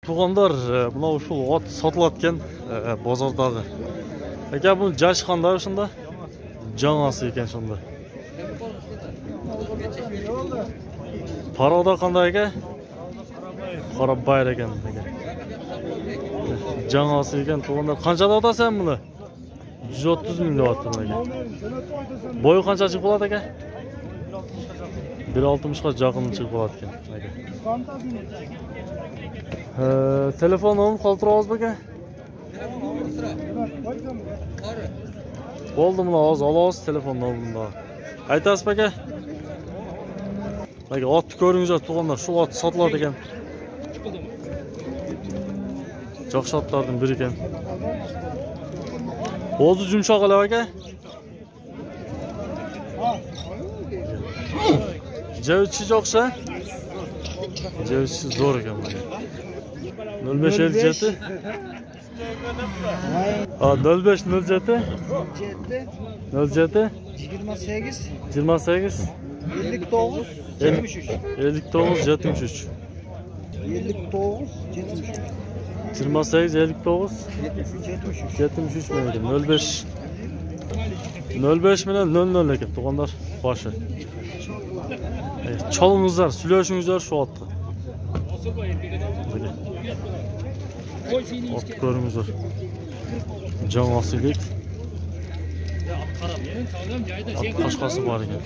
Tuğanlar buna uşul ot satılatken bozordağı. Aka bu jaş qanday shunda? Janasi ekan shunda. Paroda qanday aka? Qarabayir ekan. Janasi ekan tuğanlar. Qanchada otasan buni? 130 ming deyapti aka. Boyu qancha chiqib qoladi aka? 1.60 ga yaqin chiqib qoladi ekan aka. Telefon nomerini qoldiramiz aka? Bo'ldi, buni hozir olasiz telefon nomerini. Aytasiz aka? Aka otni ko'ringizlar tuğanlar, shu ot sotiladi ekan. Jo'xshatlardan biri ekan. O'zi yumshoq alev aka? Javitchi jo'xsha? Javitchi zo'r ekan mana. 0557 05 07 07 28 28 59 73 59 73 59 73 28 59 73 meni 05 05 bilan 00 ekan tuğanlar boshi. Cholingizlar, suylashingizdar shu otni. Ot ko'ringizlar. Janosilik. Qashqasi bor ekan.